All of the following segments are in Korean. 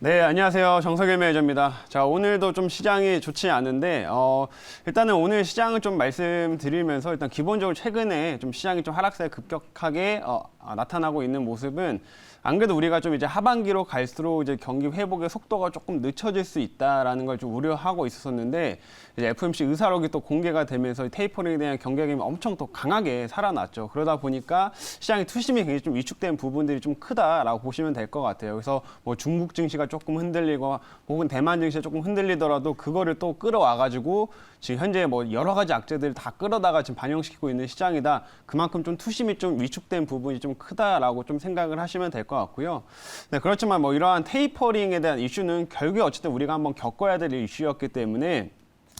네, 안녕하세요. 정석일 매니저입니다. 자, 오늘도 좀 시장이 좋지 않은데, 일단은 오늘 시장을 좀 말씀드리면서 일단 기본적으로 최근에 좀 시장이 좀 하락세 급격하게 나타나고 있는 모습은 안 그래도 우리가 좀 이제 하반기로 갈수록 이제 경기 회복의 속도가 조금 늦춰질 수 있다라는 걸 좀 우려하고 있었는데 이제 FOMC 의사록이 또 공개가 되면서 테이퍼링에 대한 경계감이 엄청 또 강하게 살아났죠. 그러다 보니까 시장의 투심이 굉장히 좀 위축된 부분들이 좀 크다라고 보시면 될 것 같아요. 그래서 뭐 중국 증시가 조금 흔들리고 혹은 대만 증시가 조금 흔들리더라도 그거를 또 끌어와가지고 지금 현재 뭐 여러 가지 악재들을 다 끌어다가 지금 반영시키고 있는 시장이다. 그만큼 좀 투심이 좀 위축된 부분이 좀 크다라고 좀 생각을 하시면 될 것 같고요. 네, 그렇지만 뭐 이러한 테이퍼링에 대한 이슈는 결국에 어쨌든 우리가 한번 겪어야 될 이슈였기 때문에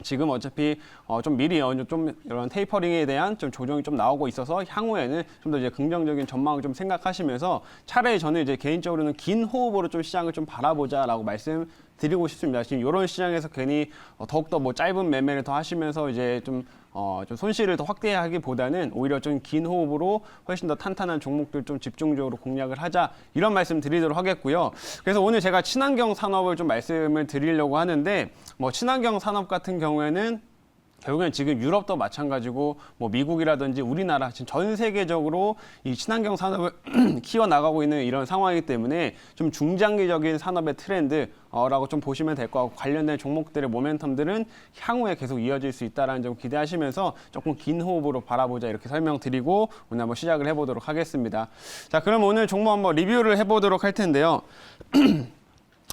지금 어차피 좀 미리 좀 이런 테이퍼링에 대한 좀 조정이 좀 나오고 있어서 향후에는 좀 더 이제 긍정적인 전망을 좀 생각하시면서 차라리 저는 이제 개인적으로는 긴 호흡으로 좀 시장을 좀 바라보자라고 말씀드리고 싶습니다. 지금 이런 시장에서 괜히 더욱더 뭐 짧은 매매를 더 하시면서 이제 좀 손실을 더 확대하기보다는 오히려 좀 긴 호흡으로 훨씬 더 탄탄한 종목들 좀 집중적으로 공략을 하자 이런 말씀 드리도록 하겠고요. 그래서 오늘 제가 친환경 산업을 좀 말씀을 드리려고 하는데 뭐 친환경 산업 같은 경우에는 결국엔 지금 유럽도 마찬가지고 뭐 미국이라든지 우리나라 지금 전 세계적으로 이 친환경 산업을 키워나가고 있는 이런 상황이기 때문에 좀 중장기적인 산업의 트렌드라고 좀 보시면 될 것 같고 관련된 종목들의 모멘텀들은 향후에 계속 이어질 수 있다는 점 기대하시면서 조금 긴 호흡으로 바라보자 이렇게 설명드리고 오늘 한번 시작을 해보도록 하겠습니다. 자, 그럼 오늘 종목 한번 리뷰를 해보도록 할 텐데요.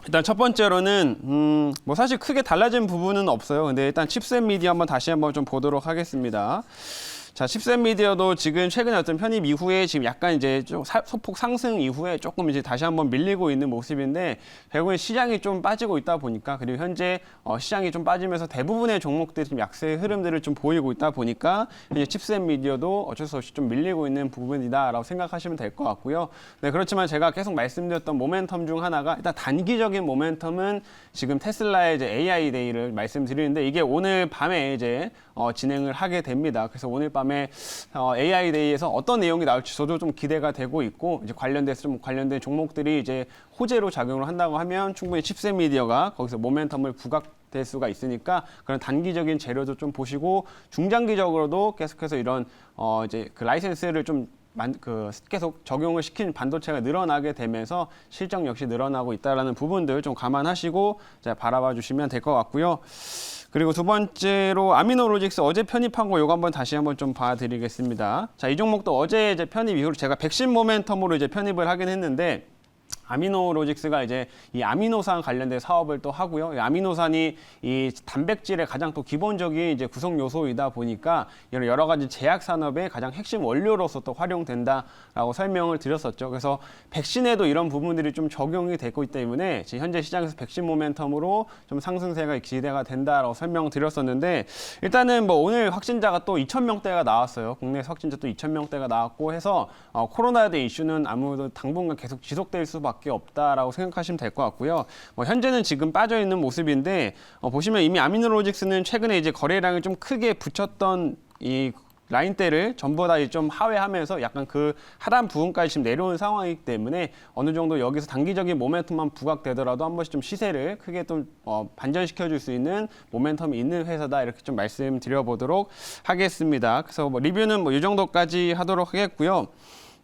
일단 첫 번째로는 뭐 사실 크게 달라진 부분은 없어요. 근데 일단 칩셋 미디어 한번 다시 한번 좀 보도록 하겠습니다. 자, 칩셋 미디어도 지금 최근에 어떤 편입 이후에 지금 약간 이제 좀 소폭 상승 이후에 조금 이제 다시 한번 밀리고 있는 모습인데 결국엔 시장이 좀 빠지고 있다 보니까 그리고 현재 시장이 좀 빠지면서 대부분의 종목들이 좀 약세의 흐름들을 좀 보이고 있다 보니까 이제 칩셋 미디어도 어쩔 수 없이 좀 밀리고 있는 부분이다라고 생각하시면 될 것 같고요. 네, 그렇지만 제가 계속 말씀드렸던 모멘텀 중 하나가 일단 단기적인 모멘텀은 지금 테슬라의 이제 AI 데이를 말씀드리는데 이게 오늘 밤에 이제 진행을 하게 됩니다. 그래서 오늘 밤에 AI 데이에서 어떤 내용이 나올지 저도 좀 기대가 되고 있고 이제 관련돼서 좀 관련된 종목들이 이제 호재로 작용을 한다고 하면 충분히 칩셋 미디어가 거기서 모멘텀을 부각될 수가 있으니까 그런 단기적인 재료도 좀 보시고 중장기적으로도 계속해서 이런 이제 그 라이센스를 좀 계속 적용을 시킨 반도체가 늘어나게 되면서 실적 역시 늘어나고 있다는 부분들 좀 감안하시고 바라봐 주시면 될 것 같고요. 그리고 두 번째로 아미노로직스 어제 편입한 거 요거 한번 다시 한번 좀 봐드리겠습니다. 자, 이 종목도 어제 이제 편입 이후로 제가 백신 모멘텀으로 이제 편입을 하긴 했는데 아미노로직스가 이제 이 아미노산 관련된 사업을 또 하고요. 이 아미노산이 이 단백질의 가장 또 기본적인 이제 구성 요소이다 보니까 이런 여러 가지 제약 산업의 가장 핵심 원료로서 또 활용된다라고 설명을 드렸었죠. 그래서 백신에도 이런 부분들이 좀 적용이 되고 있기 때문에 지금 현재 시장에서 백신 모멘텀으로 좀 상승세가 기대가 된다라고 설명드렸었는데 일단은 뭐 오늘 확진자가 또 2,000명대가 나왔어요. 국내에서 확진자 또 2,000명대가 나왔고 해서 코로나에 대한 이슈는 아무래도 당분간 계속 지속될 수밖에 없다라고 생각하시면 될 것 같고요. 현재는 지금 빠져 있는 모습인데 보시면 이미 아미노로직스는 최근에 이제 거래량을 좀 크게 붙였던 이 라인대를 전부 다 좀 하회하면서 약간 그 하단 부분까지 지금 내려온 상황이기 때문에 어느 정도 여기서 단기적인 모멘텀만 부각되더라도 한 번씩 좀 시세를 크게 좀 반전시켜 줄 수 있는 모멘텀이 있는 회사다 이렇게 좀 말씀드려보도록 하겠습니다. 그래서 뭐 리뷰는 뭐 이 정도까지 하도록 하겠고요.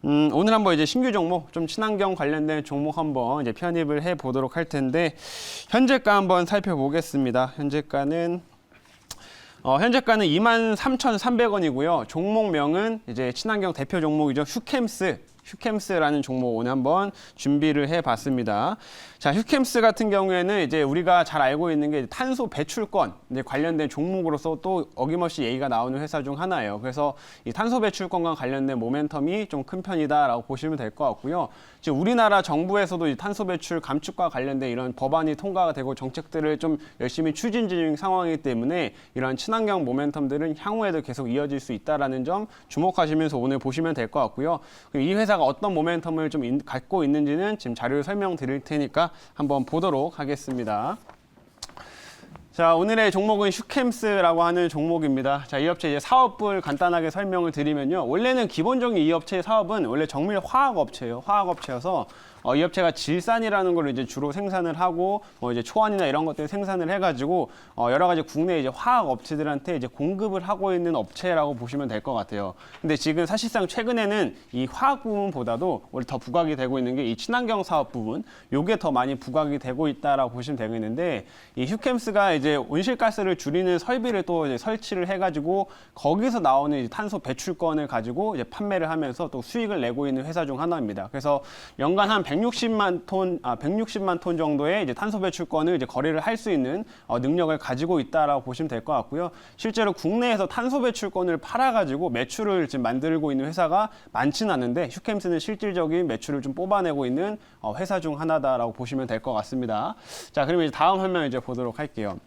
오늘 한번 이제 신규 종목, 좀 친환경 관련된 종목 한번 이제 편입을 해 보도록 할 텐데, 현재가 한번 살펴보겠습니다. 현재가는 23,300원이고요. 종목명은 이제 친환경 대표 종목이죠. 휴캠스라는 종목 오늘 한번 준비를 해봤습니다. 자, 휴캠스 같은 경우에는 이제 우리가 잘 알고 있는 게 탄소 배출권 이제 관련된 종목으로서 또 어김없이 얘기가 나오는 회사 중 하나예요. 그래서 이 탄소 배출권과 관련된 모멘텀이 좀 큰 편이다라고 보시면 될 것 같고요. 지금 우리나라 정부에서도 이 탄소 배출 감축과 관련된 이런 법안이 통과가 되고 정책들을 좀 열심히 추진 중인 상황이기 때문에 이런 친환경 모멘텀들은 향후에도 계속 이어질 수 있다라는 점 주목하시면서 오늘 보시면 될 것 같고요. 이 회사가 어떤 모멘텀을 좀 갖고 있는지는 지금 자료를 설명드릴 테니까 한번 보도록 하겠습니다. 자, 오늘의 종목은 휴캠스라고 하는 종목입니다. 자, 이 업체 이제 사업을 간단하게 설명을 드리면요. 원래는 기본적인 이 업체의 사업은 원래 정밀 화학업체예요. 화학업체여서 이 업체가 질산이라는 걸 이제 주로 생산을 하고 이제 초안이나 이런 것들 생산을 해가지고 여러 가지 국내 이제 화학 업체들한테 이제 공급을 하고 있는 업체라고 보시면 될 것 같아요. 근데 지금 사실상 최근에는 이 화학 부분보다도 원래 더 부각이 되고 있는 게 이 친환경 사업 부분, 요게 더 많이 부각이 되고 있다라고 보시면 되겠는데, 이 휴캠스가 이제 온실가스를 줄이는 설비를 또 이제 설치를 해가지고 거기서 나오는 이제 탄소 배출권을 가지고 이제 판매를 하면서 또 수익을 내고 있는 회사 중 하나입니다. 그래서 연간 한 160만 톤 정도의 이제 탄소 배출권을 이제 거래를 할 수 있는 능력을 가지고 있다라고 보시면 될 것 같고요. 실제로 국내에서 탄소 배출권을 팔아가지고 매출을 지금 만들고 있는 회사가 많지는 않은데, 휴캠스는 실질적인 매출을 좀 뽑아내고 있는 회사 중 하나다라고 보시면 될 것 같습니다. 자, 그러면 이제 다음 화면 이제 보도록 할게요.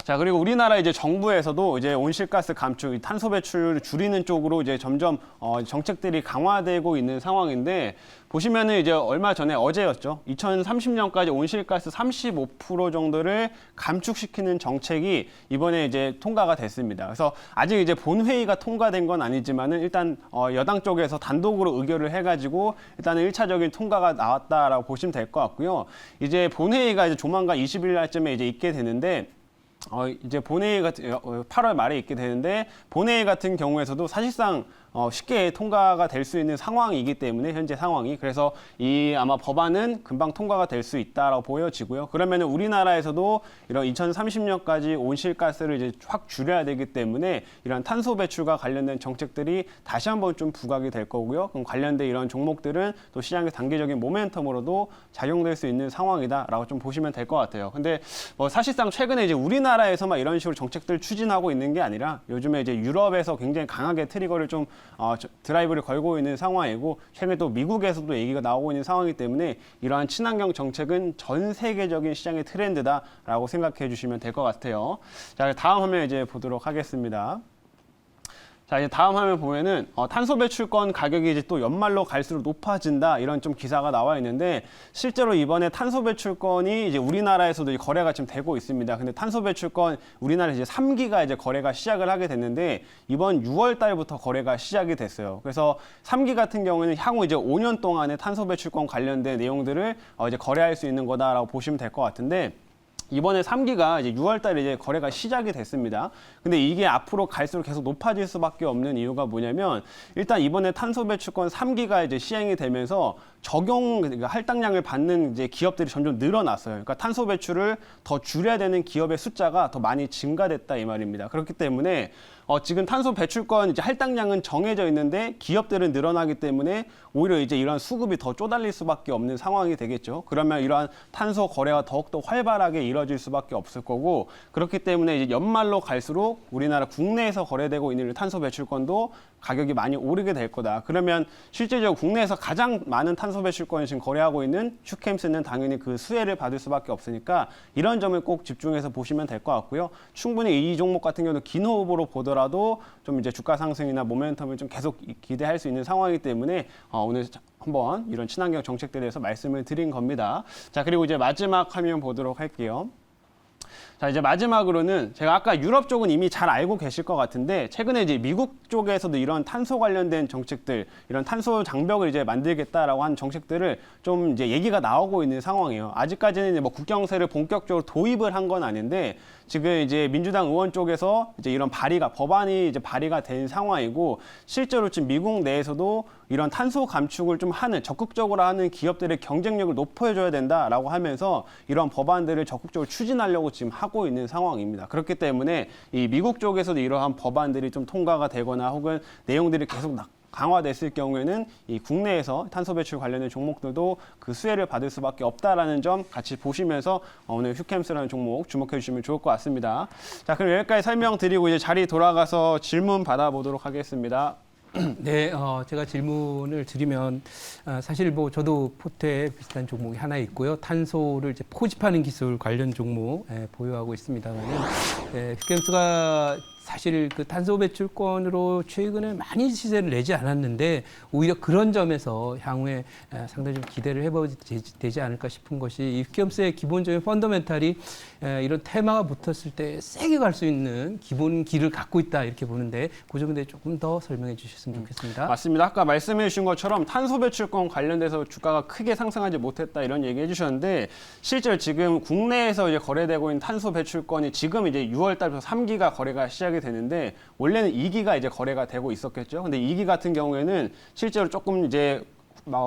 자, 그리고 우리나라 이제 정부에서도 이제 온실가스 감축, 탄소 배출을 줄이는 쪽으로 이제 점점 정책들이 강화되고 있는 상황인데, 보시면은 이제 얼마 전에 어제였죠. 2030년까지 온실가스 35% 정도를 감축시키는 정책이 이번에 이제 통과가 됐습니다. 그래서 아직 이제 본회의가 통과된 건 아니지만은 일단 여당 쪽에서 단독으로 의결을 해가지고 일단은 1차적인 통과가 나왔다라고 보시면 될 것 같고요. 이제 본회의가 이제 조만간 20일 날쯤에 이제 있게 되는데, 이제 본회의 같은 8월 말에 있게 되는데, 본회의 같은 경우에서도 사실상 쉽게 통과가 될 수 있는 상황이기 때문에, 현재 상황이, 그래서 이 아마 법안은 금방 통과가 될 수 있다라고 보여지고요. 그러면 우리나라에서도 이런 2030년까지 온실가스를 이제 확 줄여야 되기 때문에 이런 탄소 배출과 관련된 정책들이 다시 한번 좀 부각이 될 거고요. 그럼 관련된 이런 종목들은 또 시장의 단기적인 모멘텀으로도 작용될 수 있는 상황이다라고 좀 보시면 될 것 같아요. 근데 사실상 최근에 이제 우리나라에서만 이런 식으로 정책들을 추진하고 있는 게 아니라, 요즘에 이제 유럽에서 굉장히 강하게 트리거를 좀 드라이브를 걸고 있는 상황이고, 최근에 또 미국에서도 얘기가 나오고 있는 상황이기 때문에 이러한 친환경 정책은 전 세계적인 시장의 트렌드다라고 생각해 주시면 될 것 같아요. 자, 다음 화면 이제 보도록 하겠습니다. 자, 이제 다음 화면 보면은 탄소 배출권 가격이 이제 또 연말로 갈수록 높아진다, 이런 좀 기사가 나와 있는데, 실제로 이번에 탄소 배출권이 이제 우리나라에서도 거래가 지금 되고 있습니다. 근데 탄소 배출권 우리나라에서 이제 3기가 이제 거래가 시작을 하게 됐는데, 이번 6월 달부터 거래가 시작이 됐어요. 그래서 3기 같은 경우는 향후 이제 5년 동안의 탄소 배출권 관련된 내용들을 이제 거래할 수 있는 거다라고 보시면 될 것 같은데, 이번에 3기가 이제 6월 달에 이제 거래가 시작이 됐습니다. 근데 이게 앞으로 갈수록 계속 높아질 수밖에 없는 이유가 뭐냐면, 일단 이번에 탄소 배출권 3기가 이제 시행이 되면서 그러니까 할당량을 받는 이제 기업들이 점점 늘어났어요. 그러니까 탄소 배출을 더 줄여야 되는 기업의 숫자가 더 많이 증가됐다, 이 말입니다. 그렇기 때문에 지금 탄소 배출권 이제 할당량은 정해져 있는데 기업들은 늘어나기 때문에 오히려 이제 이런 수급이 더 쪼달릴 수밖에 없는 상황이 되겠죠. 그러면 이러한 탄소 거래가 더욱더 활발하게 이루어질 수밖에 없을 거고, 그렇기 때문에 이제 연말로 갈수록 우리나라 국내에서 거래되고 있는 탄소 배출권도 가격이 많이 오르게 될 거다. 그러면 실제적으로 국내에서 가장 많은 탄소 배출권을 지금 거래하고 있는 휴캠스는 당연히 그 수혜를 받을 수밖에 없으니까 이런 점을 꼭 집중해서 보시면 될 것 같고요. 충분히 이 종목 같은 경우는 긴 호흡으로 보더라도 좀 이제 주가 상승이나 모멘텀을 좀 계속 기대할 수 있는 상황이기 때문에 오늘 한번 이런 친환경 정책들에 대해서 말씀을 드린 겁니다. 자, 그리고 이제 마지막 화면 보도록 할게요. 자, 이제 마지막으로는 제가 아까 유럽 쪽은 이미 잘 알고 계실 것 같은데, 최근에 이제 미국 쪽에서도 이런 탄소 관련된 정책들, 이런 탄소 장벽을 이제 만들겠다라고 한 정책들을 좀 이제 얘기가 나오고 있는 상황이에요. 아직까지는 이제 뭐 국경세를 본격적으로 도입을 한 건 아닌데, 지금 이제 민주당 의원 쪽에서 이제 이런 법안이 이제 발의가 된 상황이고, 실제로 지금 미국 내에서도 이런 탄소 감축을 좀 적극적으로 하는 기업들의 경쟁력을 높여줘야 된다라고 하면서 이런 법안들을 적극적으로 추진하려고 지금 하고 있는 상황입니다. 그렇기 때문에 이 미국 쪽에서도 이러한 법안들이 좀 통과가 되거나 혹은 내용들이 계속 강화됐을 경우에는 이 국내에서 탄소 배출 관련된 종목들도 그 수혜를 받을 수밖에 없다라는 점 같이 보시면서 오늘 휴캠스라는 종목 주목해 주시면 좋을 것 같습니다. 자, 그럼 여기까지 설명드리고 이제 자리 돌아가서 질문 받아보도록 하겠습니다. 네, 제가 질문을 드리면 사실 뭐 저도 포트에 비슷한 종목이 하나 있고요. 탄소를 이제 포집하는 기술 관련 종목 보유하고 있습니다만은 휴캠스가 사실 그 탄소 배출권으로 최근에 많이 시세를 내지 않았는데 오히려 그런 점에서 향후에 상당히 좀 기대를 해봐도 되지 않을까 싶은 것이 이 휘겸스의 기본적인 펀더멘탈이 이런 테마가 붙었을 때 세게 갈 수 있는 기본 길을 갖고 있다 이렇게 보는데 그 점에 대해 조금 더 설명해 주셨으면 좋겠습니다. 맞습니다. 아까 말씀해 주신 것처럼 탄소 배출권 관련돼서 주가가 크게 상승하지 못했다 이런 얘기 해주셨는데 실제로 지금 국내에서 이제 거래되고 있는 탄소 배출권이 지금 이제 6월 달부터 3기가 거래가 시작이 되는데 원래는 2기가 이제 거래가 되고 있었겠죠. 근데 2기 같은 경우에는 실제로 조금 이제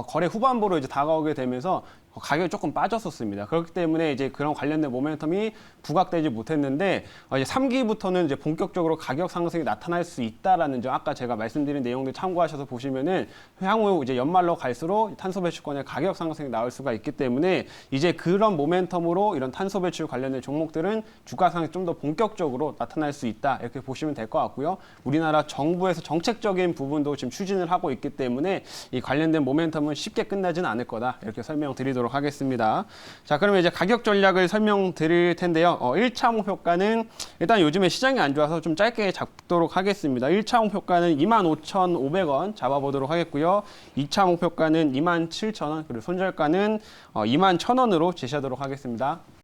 거래 후반부로 이제 다가오게 되면서 가격이 조금 빠졌었습니다. 그렇기 때문에 이제 그런 관련된 모멘텀이 부각되지 못했는데 이제 3기부터는 이제 본격적으로 가격 상승이 나타날 수 있다라는 점 아까 제가 말씀드린 내용들 참고하셔서 보시면은 향후 이제 연말로 갈수록 탄소 배출권의 가격 상승이 나올 수가 있기 때문에 이제 그런 모멘텀으로 이런 탄소 배출 관련된 종목들은 주가 상승이 좀 더 본격적으로 나타날 수 있다 이렇게 보시면 될 것 같고요. 우리나라 정부에서 정책적인 부분도 지금 추진을 하고 있기 때문에 이 관련된 모멘텀은 쉽게 끝나지는 않을 거다 이렇게 설명드리도록 하겠습니다. 자, 그러면 이제 가격 전략을 설명드릴 텐데요. 1차 목표가는 일단 요즘에 시장이 안 좋아서 좀 짧게 잡도록 하겠습니다. 1차 목표가는 25,500원 잡아보도록 하겠고요. 2차 목표가는 27,000원, 그리고 손절가는 21,000원으로 제시하도록 하겠습니다.